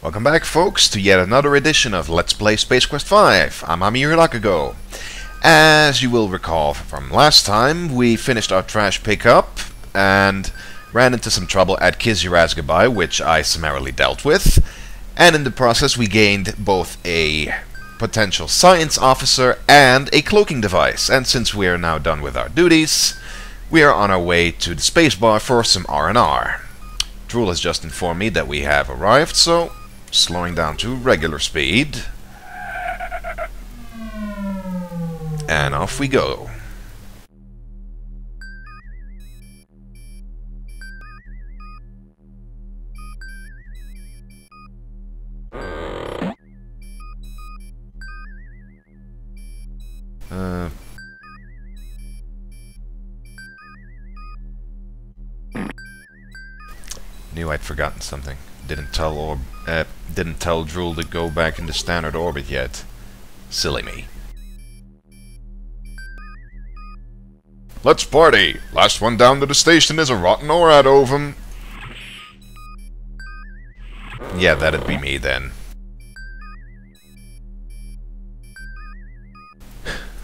Welcome back, folks, to yet another edition of Let's Play Space Quest V. I'm Amayirot Akago. As you will recall from last time, we finished our trash pickup and ran into some trouble at Kizyrazgabai, which I summarily dealt with. And in the process, we gained both a potential science officer and a cloaking device. And since we are now done with our duties, we are on our way to the spacebar for some R&R. Drool has just informed me that we have arrived, so slowing down to regular speed. And off we go. Knew I'd forgotten something. Didn't tell Drool to go back into standard orbit yet. Silly me. Let's party! Last one down to the station is a rotten orad ovum. Yeah, that'd be me then.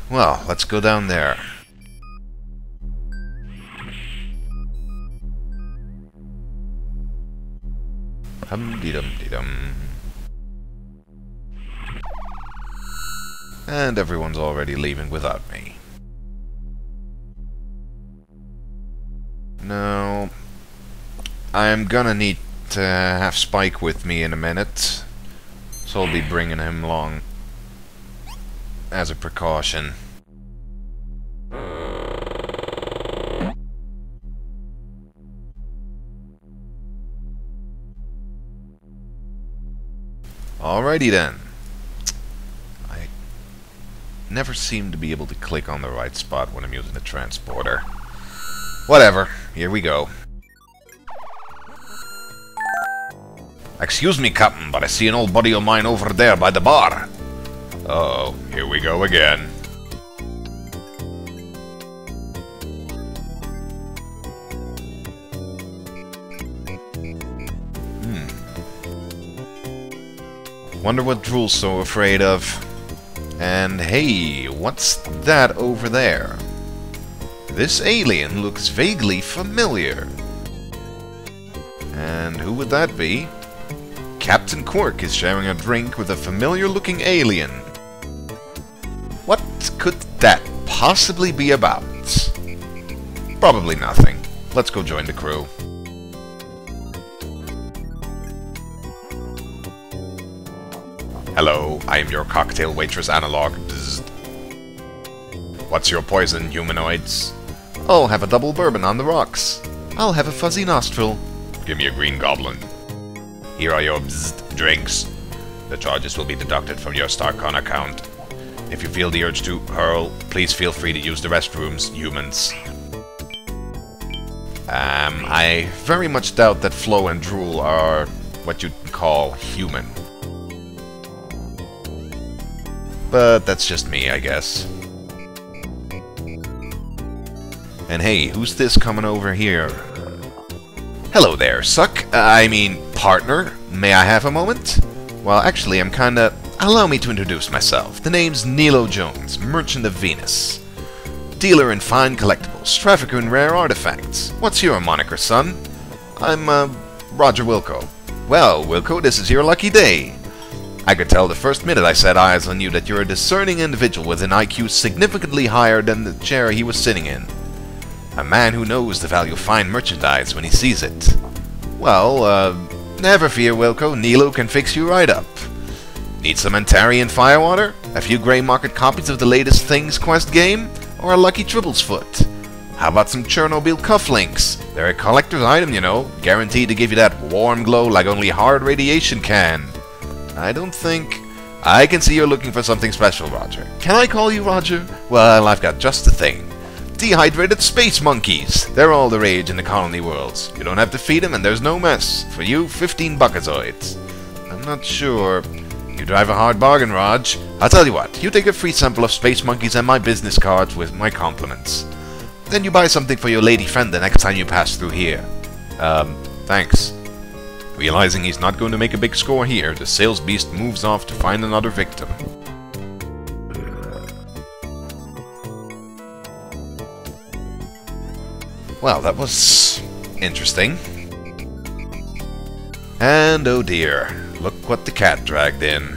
Well, let's go down there. Hum-dee-dum-dee-dum. And everyone's already leaving without me. No, I'm gonna need to have Spike with me in a minute, so I'll be bringing him along as a precaution. Alrighty then. I never seem to be able to click on the right spot when I'm using the transporter. Whatever, here we go. Excuse me, Captain, but I see an old buddy of mine over there by the bar. Uh-oh, here we go again. Wonder what Drool's so afraid of. And hey, what's that over there? This alien looks vaguely familiar. And who would that be? Captain Quirk is sharing a drink with a familiar-looking alien. What could that possibly be about? Probably nothing. Let's go join the crew. Hello, I am your cocktail waitress analog. Bzzzt. What's your poison, humanoids? I'll have a double bourbon on the rocks. I'll have a fuzzy nostril. Give me a green goblin. Here are your bzzzt drinks. The charges will be deducted from your StarCon account. If you feel the urge to hurl, please feel free to use the restrooms, humans. I very much doubt that Flo and Drool are what you'd call human. But that's just me, I guess. And hey, who's this coming over here? Hello there, partner. May I have a moment? Well, actually, I'm kinda... Allow me to introduce myself. The name's Nilo Jones, Merchant of Venus. Dealer in fine collectibles, trafficker in rare artifacts. What's your moniker, son? I'm, Roger Wilco. Well, Wilco, this is your lucky day. I could tell the first minute I set eyes on you that you're a discerning individual with an IQ significantly higher than the chair he was sitting in. A man who knows the value of fine merchandise when he sees it. Well, never fear, Wilco. Nilo can fix you right up. Need some Antarian firewater? A few grey market copies of the latest Things Quest game? Or a lucky Tribble's foot? How about some Chernobyl cufflinks? They're a collector's item, you know, guaranteed to give you that warm glow like only hard radiation can. I don't think... I can see you're looking for something special, Roger. Can I call you Roger? Well, I've got just the thing. Dehydrated space monkeys. They're all the rage in the colony worlds. You don't have to feed them and there's no mess. For you, 15 buckazoids. I'm not sure. You drive a hard bargain, Raj. I'll tell you what. You take a free sample of space monkeys and my business cards with my compliments. Then you buy something for your lady friend the next time you pass through here. Thanks. Realizing he's not going to make a big score here, the sales beast moves off to find another victim. Well, that was interesting. And oh dear, look what the cat dragged in.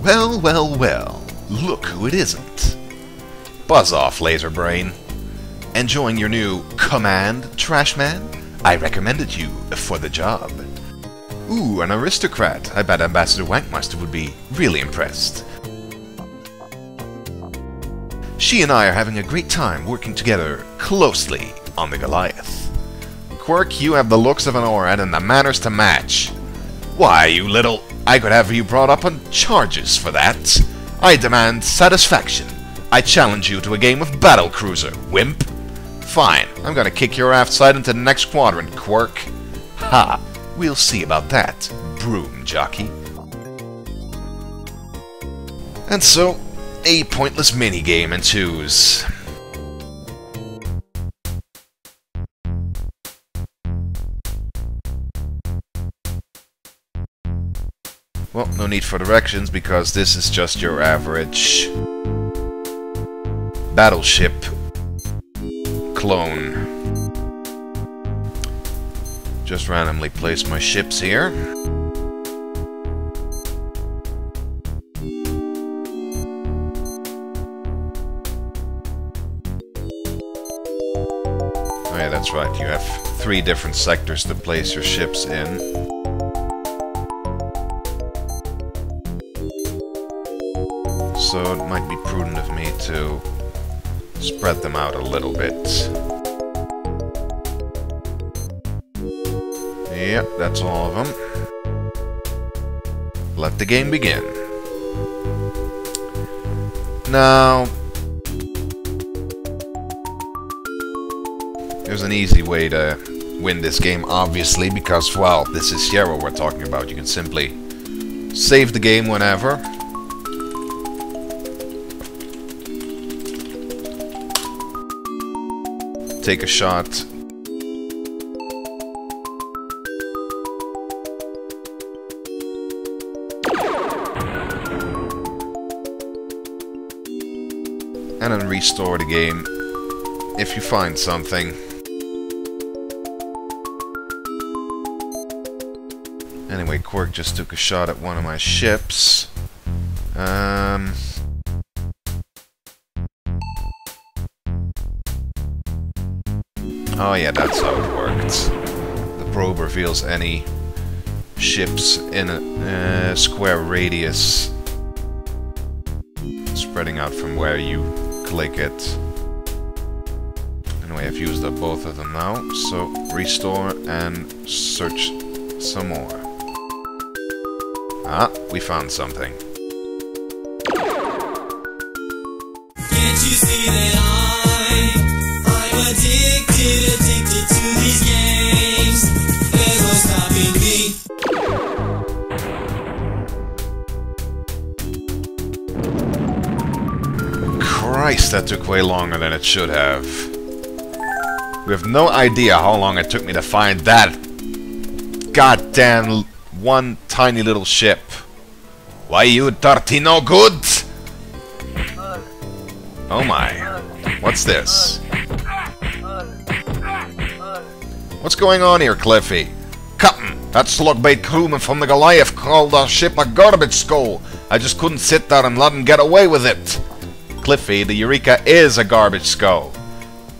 Well, well, well, look who it isn't. Buzz off, Laser Brain. Enjoying your new command, Trash Man? I recommended you for the job. Ooh, an aristocrat. I bet Ambassador Wankmaster would be really impressed. She and I are having a great time working together closely on the Goliath. Quirk, you have the looks of an Orad and the manners to match. Why, you little... I could have you brought up on charges for that. I demand satisfaction. I challenge you to a game of Battle Cruiser, wimp. Fine, I'm gonna kick your aft side into the next quadrant, Quirk. Ha! We'll see about that, broom jockey. And so, a pointless minigame ensues. Well, no need for directions because this is just your average battleship clone. Just randomly place my ships here. Oh yeah, that's right, you have 3 different sectors to place your ships in. So it might be prudent of me to spread them out a little bit. Yep, that's all of them. Let the game begin. Now, there's an easy way to win this game, obviously, because, well, this is Sierra we're talking about. You can simply save the game whenever. Take a shot. And then restore the game if you find something. Anyway, Quirk just took a shot at one of my ships. Oh yeah, that's how it worked. The probe reveals any ships in a square radius spreading out from where you click it. Anyway, I've used up both of them now, so restore and search some more. Ah, we found something. Can't you see that I'm addicted to these games? There's no stopping me. Christ, that took way longer than it should have. We have no idea how long it took me to find that goddamn one tiny little ship. Why, you dirty no good? Oh my. What's this? What's going on here, Cliffy? Captain, that slugbait crewman from the Goliath called our ship a garbage skull. I just couldn't sit there and let him get away with it. Cliffy, the Eureka is a garbage skull.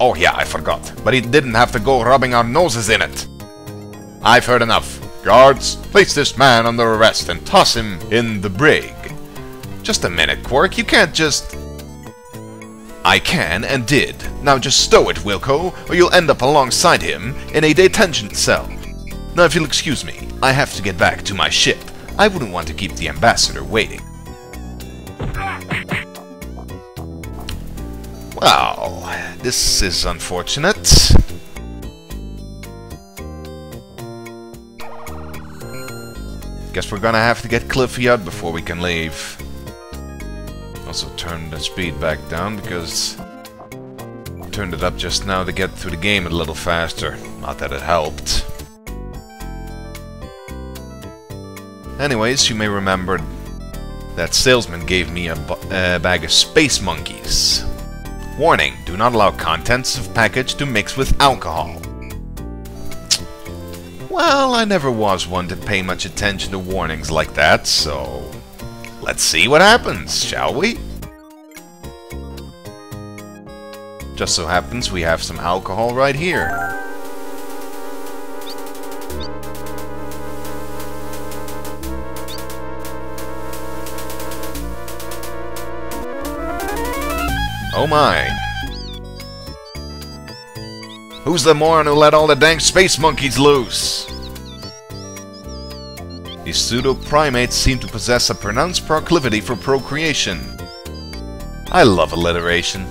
Oh yeah, I forgot. But he didn't have to go rubbing our noses in it. I've heard enough. Guards, place this man under arrest and toss him in the brig. Just a minute, Quirk. You can't just... I can and did. Now just stow it, Wilco, or you'll end up alongside him in a detention cell. Now if you'll excuse me, I have to get back to my ship. I wouldn't want to keep the ambassador waiting. Well, this is unfortunate. Guess we're gonna have to get Cliffy out before we can leave. Also turn the speed back down because turned it up just now to get through the game a little faster. Not that it helped. Anyways, you may remember that salesman gave me a bag of space monkeys. Warning, do not allow contents of package to mix with alcohol. Well, I never was one to pay much attention to warnings like that, so let's see what happens, shall we? Just so happens we have some alcohol right here. Oh my. Who's the moron who let all the dang space monkeys loose? These pseudo-primates seem to possess a pronounced proclivity for procreation. I love alliteration.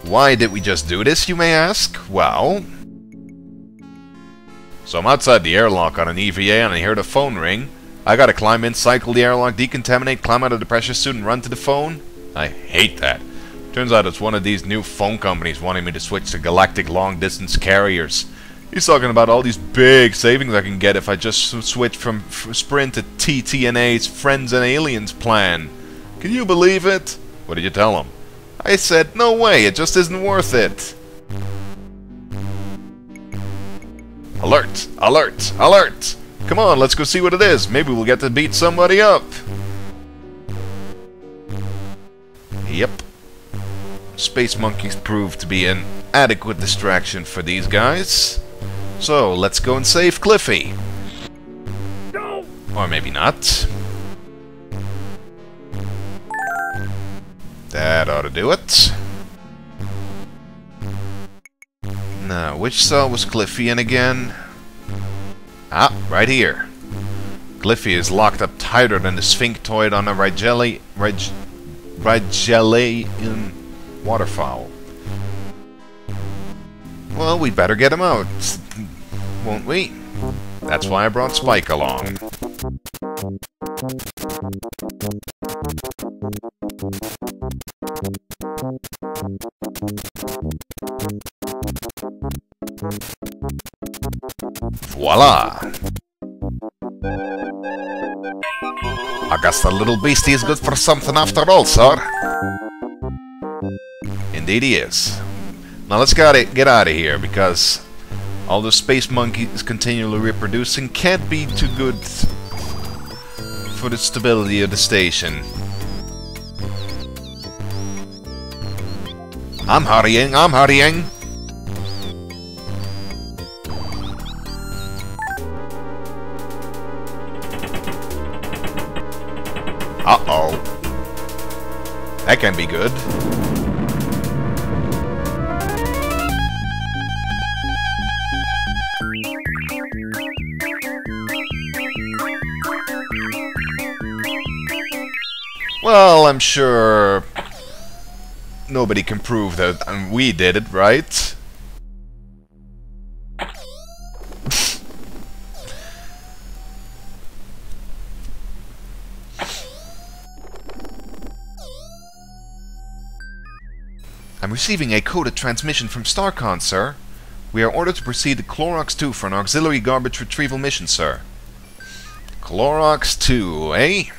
Why did we just do this, you may ask? Well... So I'm outside the airlock on an EVA and I hear the phone ring. I gotta climb in, cycle the airlock, decontaminate, climb out of the pressure suit and run to the phone? I hate that. Turns out it's one of these new phone companies wanting me to switch to galactic long-distance carriers. He's talking about all these big savings I can get if I just switch from Sprint to TTNA's Friends and Aliens plan. Can you believe it? What did you tell him? I said, no way, it just isn't worth it. Alert! Alert! Alert! Come on, let's go see what it is. Maybe we'll get to beat somebody up. Yep. Space monkeys proved to be an adequate distraction for these guys. So, let's go and save Cliffy. No. Or maybe not. That ought to do it. Now, which cell was Cliffy in again? Ah, right here. Cliffy is locked up tighter than the sphinctoid on a Rigelian waterfowl. Well, we'd better get him out, won't we? That's why I brought Spike along. Voila! I guess the little beastie is good for something after all, sir. Indeed he is. Now let's get out of here, because all the space monkeys continually reproducing can't be too good for the stability of the station. I'm hurrying, I'm hurrying! Uh-oh. That can be good. Well, I'm sure nobody can prove that we did it, right? I'm receiving a coded transmission from Starcon, sir. We are ordered to proceed to Klorox II for an auxiliary garbage retrieval mission, sir. Klorox II, eh?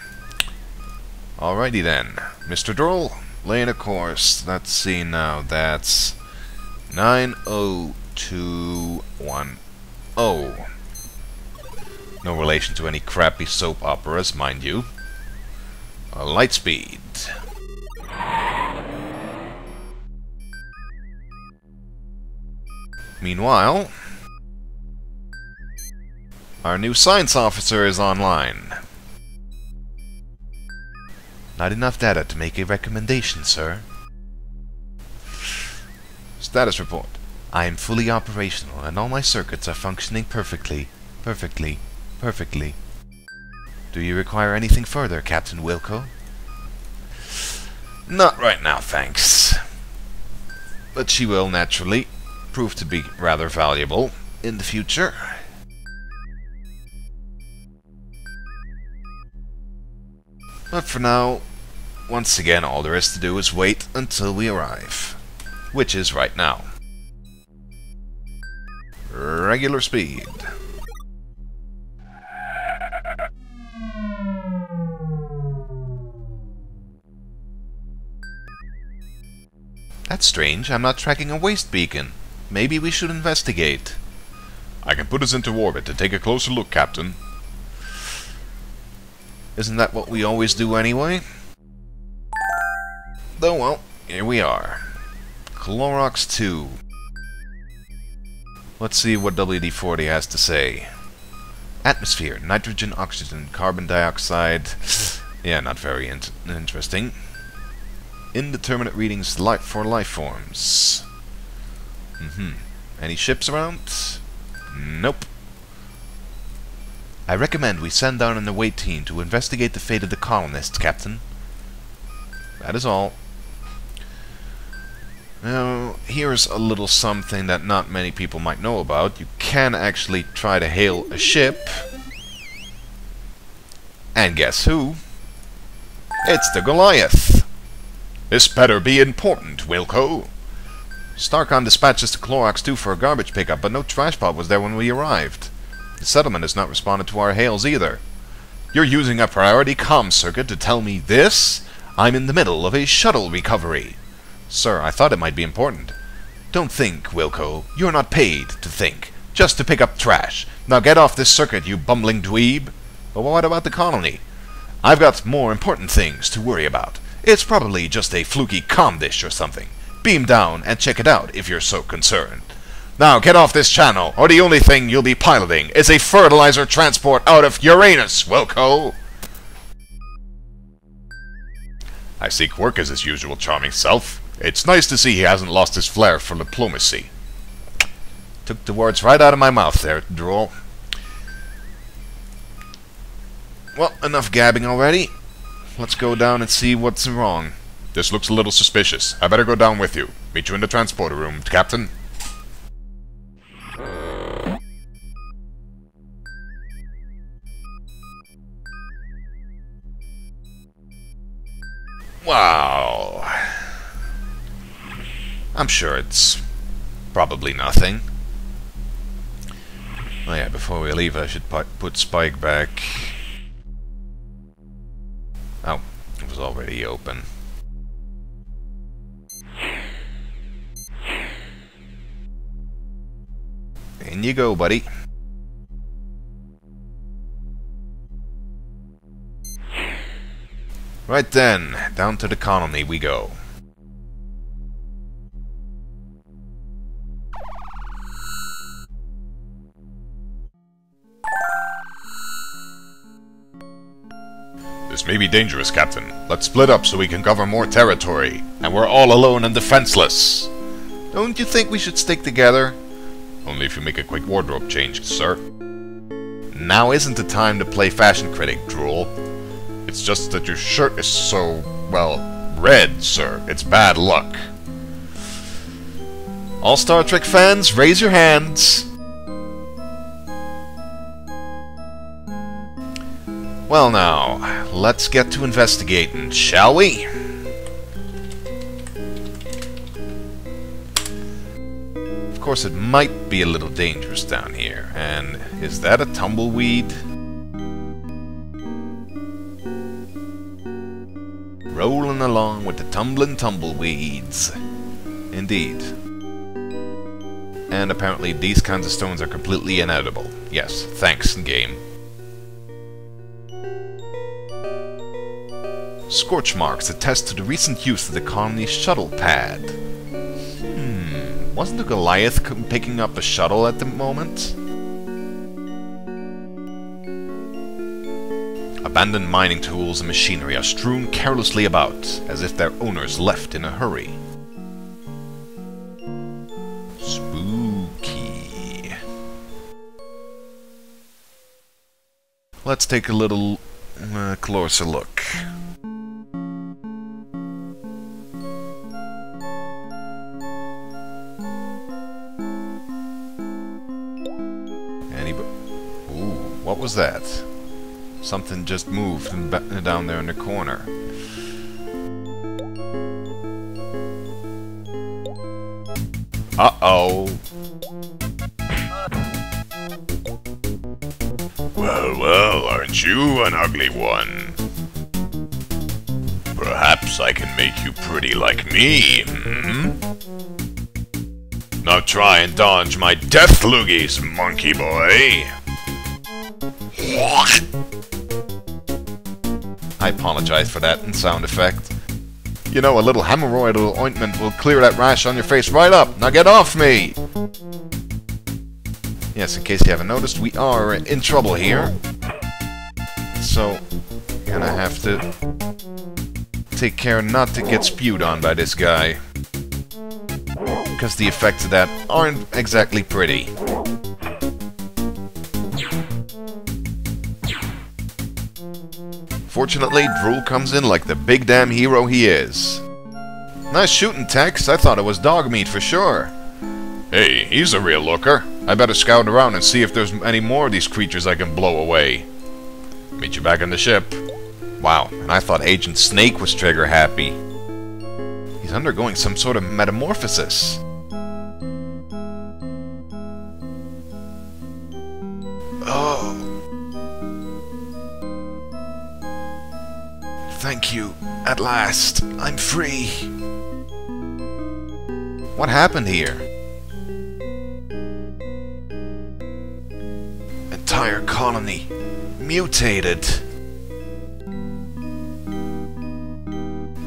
Alrighty then. Mr. Droll, lay in a course. Let's see now. That's 90210. No relation to any crappy soap operas, mind you. Light speed. Meanwhile, our new science officer is online. Not enough data to make a recommendation, sir. Status report. I am fully operational and all my circuits are functioning perfectly. Perfectly. Do you require anything further, Captain Wilco? Not right now, thanks. But she will, naturally, prove to be rather valuable in the future. But for now, once again, all there is to do is wait until we arrive. Which is right now. Regular speed. That's strange. I'm not tracking a waste beacon. Maybe we should investigate. I can put us into orbit to take a closer look, Captain. Isn't that what we always do anyway? Though, well, here we are. Klorox II. Let's see what WD-40 has to say. Atmosphere, nitrogen, oxygen, carbon dioxide. Yeah, not very interesting. Indeterminate readings for life forms. Any ships around? Nope. I recommend we send down an away team to investigate the fate of the colonists, Captain. That is all. Now, here's a little something that not many people might know about. You can actually try to hail a ship. And guess who? It's the Goliath. This better be important, Wilco. Starcon dispatched us to Klorox II for a garbage pickup, but no trash pod was there when we arrived. The settlement has not responded to our hails either. You're using a priority comm circuit to tell me this? I'm in the middle of a shuttle recovery. Sir, I thought it might be important. Don't think, Wilco. You're not paid to think. Just to pick up trash. Now get off this circuit, you bumbling dweeb. But what about the colony? I've got more important things to worry about. It's probably just a fluky comm dish or something. Beam down and check it out if you're so concerned. Now get off this channel, or the only thing you'll be piloting is a fertilizer transport out of Uranus, Wilco! I see Quirk as his usual charming self. It's nice to see he hasn't lost his flair for diplomacy. Took the words right out of my mouth there, Droll. Well, enough gabbing already. Let's go down and see what's wrong. This looks a little suspicious. I better go down with you. Meet you in the transporter room, Captain. Wow. I'm sure it's probably nothing. Oh yeah, before we leave I should put Spike back. Oh, it was already open. In you go, buddy. Right then, down to the colony we go. This may be dangerous, Captain. Let's split up so we can cover more territory. And we're all alone and defenseless. Don't you think we should stick together? Only if you make a quick wardrobe change, sir. Now isn't the time to play fashion critic, Drool. It's just that your shirt is so, well, red, sir. It's bad luck. All Star Trek fans, raise your hands. Well now, let's get to investigating, shall we? Of course, it might be a little dangerous down here. And is that a tumbleweed? Rolling along with the tumbling tumbleweeds. Indeed. And apparently these kinds of stones are completely inedible. Yes, thanks, game. Scorch marks attest to the recent use of the colony's shuttle pad. Wasn't the Goliath picking up a shuttle at the moment? Abandoned mining tools and machinery are strewn carelessly about, as if their owners left in a hurry. Spooky. Let's take a little closer look. Ooh, what was that? Something just moved down there in the corner. Uh-oh. Well, well, aren't you an ugly one? Perhaps I can make you pretty like me, hmm? Now try and dodge my death loogies, monkey boy! I apologize for that sound effect. You know, a little hemorrhoidal ointment will clear that rash on your face right up. Now get off me! Yes, in case you haven't noticed, we are in trouble here. So, gonna have to take care not to get spewed on by this guy. Because the effects of that aren't exactly pretty. Fortunately, Drool comes in like the big damn hero he is. Nice shooting, Tex. I thought it was dog meat for sure. Hey, he's a real looker. I better scout around and see if there's any more of these creatures I can blow away. Meet you back on the ship. Wow, and I thought Agent Snake was trigger happy. He's undergoing some sort of metamorphosis. Oh. Thank you. At last, I'm free. What happened here? Entire colony mutated.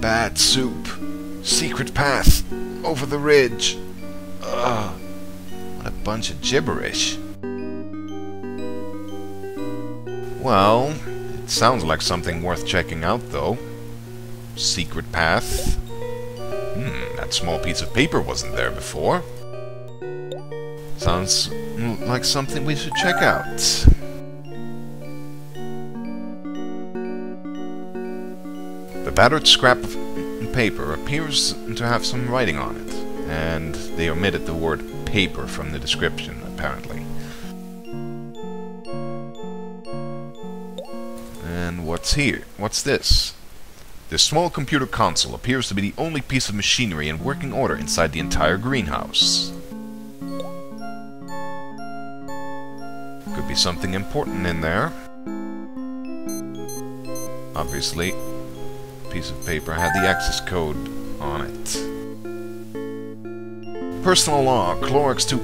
Bad soup. Secret path. Over the ridge. Ugh. What a bunch of gibberish. Well, it sounds like something worth checking out, though. Secret path. That small piece of paper wasn't there before. Sounds like something we should check out. The battered scrap of paper appears to have some writing on it, and they omitted the word paper from the description, apparently. And what's here? What's this? This small computer console appears to be the only piece of machinery in working order inside the entire greenhouse. Could be something important in there. Obviously, a piece of paper had the access code on it. Personal log, Klorox II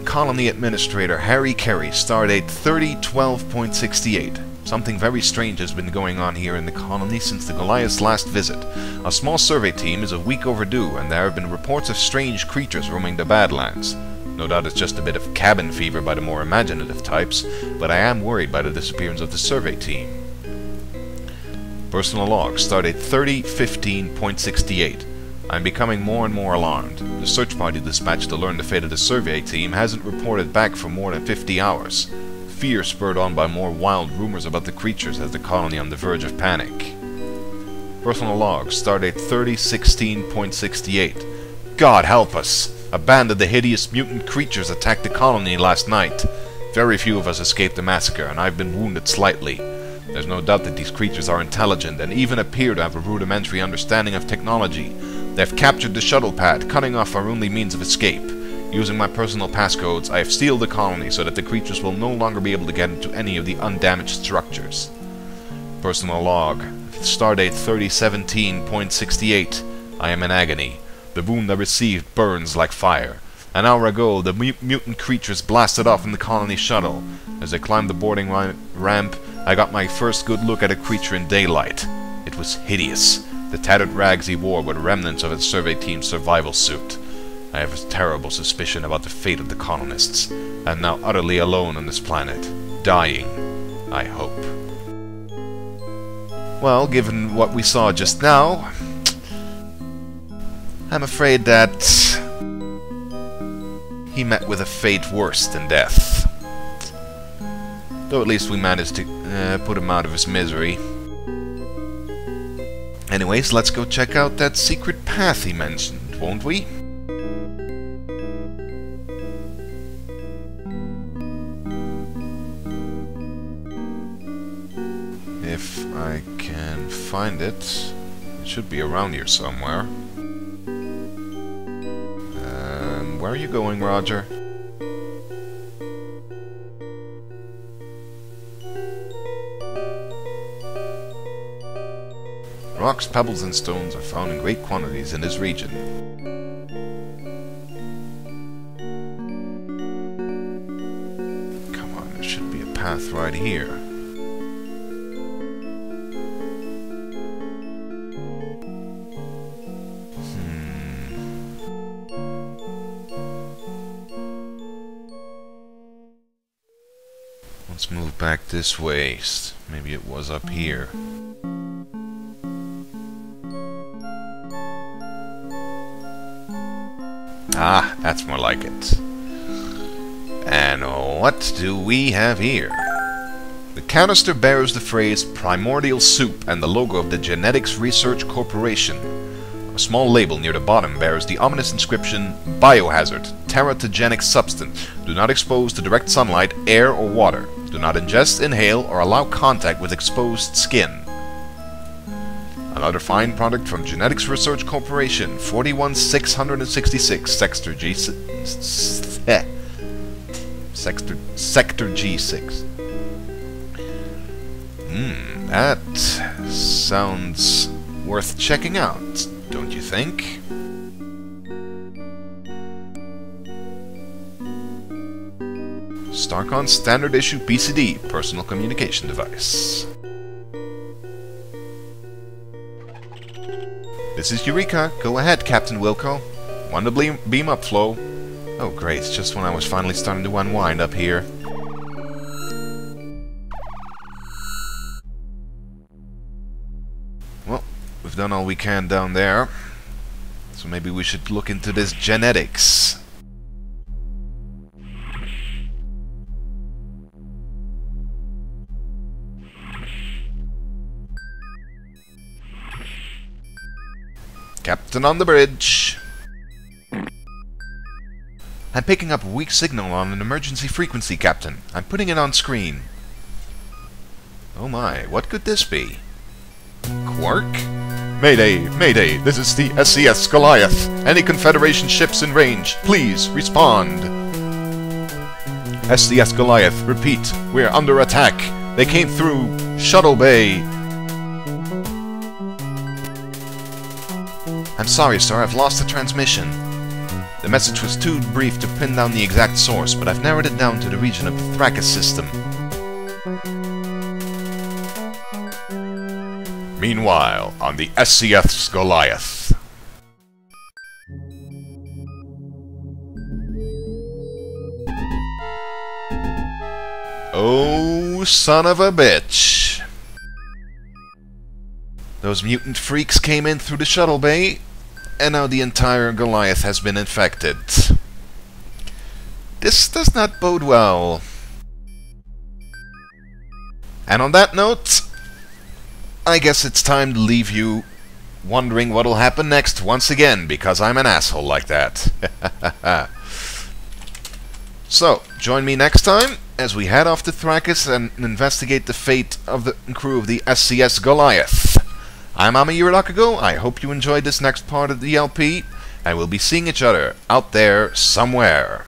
Colony Administrator Harry Carey, stardate 30/12.68. Something very strange has been going on here in the colony since the Goliath's last visit. A small survey team is a week overdue, and there have been reports of strange creatures roaming the Badlands. No doubt it's just a bit of cabin fever by the more imaginative types, but I am worried by the disappearance of the survey team. Personal log, stardate 30/15.68. I'm becoming more and more alarmed. The search party dispatched to learn the fate of the survey team hasn't reported back for more than 50 hours. Fear spurred on by more wild rumors about the creatures has the colony on the verge of panic. Personal log, stardate 30/16.68. God help us! A band of the hideous mutant creatures attacked the colony last night. Very few of us escaped the massacre, and I've been wounded slightly. There's no doubt that these creatures are intelligent, and even appear to have a rudimentary understanding of technology. They've captured the shuttle pad, cutting off our only means of escape. Using my personal passcodes, I have sealed the colony so that the creatures will no longer be able to get into any of the undamaged structures. Personal log, stardate 30/17.68. I am in agony. The wound I received burns like fire. An hour ago, the mutant creatures blasted off in the colony shuttle. As I climbed the boarding ramp, I got my first good look at a creature in daylight. It was hideous. The tattered rags he wore were remnants of his survey team's survival suit. I have a terrible suspicion about the fate of the colonists. I'm now utterly alone on this planet. Dying, I hope. Well, given what we saw just now, I'm afraid that he met with a fate worse than death. Though at least we managed to put him out of his misery. Anyways, let's go check out that secret path he mentioned, won't we? If I can find it. It should be around here somewhere. Where are you going, Roger? Rocks, pebbles, and stones are found in great quantities in this region. Come on, there should be a path right here. Let's move back this way. Maybe it was up here. Ah, that's more like it. And what do we have here? The canister bears the phrase Primordial Soup and the logo of the Genetics Research Corporation. A small label near the bottom bears the ominous inscription, Biohazard, teratogenic substance. Do not expose to direct sunlight, air, or water. Do not ingest, inhale, or allow contact with exposed skin. Another fine product from Genetics Research Corporation, 41666, Sector G6. That sounds worth checking out, don't you think? Starcon Standard Issue PCD, Personal Communication Device. This is Eureka. Go ahead, Captain Wilco. Want to beam up, Flo? Oh great, just when I was finally starting to unwind up here. Well, we've done all we can down there. So maybe we should look into this genetics. Captain on the bridge. I'm picking up a weak signal on an emergency frequency, Captain. I'm putting it on screen. Oh my, what could this be? Quark? Mayday, Mayday, this is the SCS Goliath. Any Confederation ships in range, please respond. SCS Goliath, repeat, we're under attack. They came through Shuttle Bay. I'm sorry, sir, I've lost the transmission. The message was too brief to pin down the exact source, but I've narrowed it down to the region of the Thrakus system. Meanwhile, on the SCS Goliath. Oh, son of a bitch. Those mutant freaks came in through the shuttle bay, and now the entire Goliath has been infected. This does not bode well. And on that note, I guess it's time to leave you wondering what'll happen next once again, because I'm an asshole like that. So, join me next time as we head off to Thrakus and investigate the fate of the crew of the SCS Goliath. I'm Amayirot Akago. I hope you enjoyed this next part of the LP, and we'll be seeing each other out there somewhere.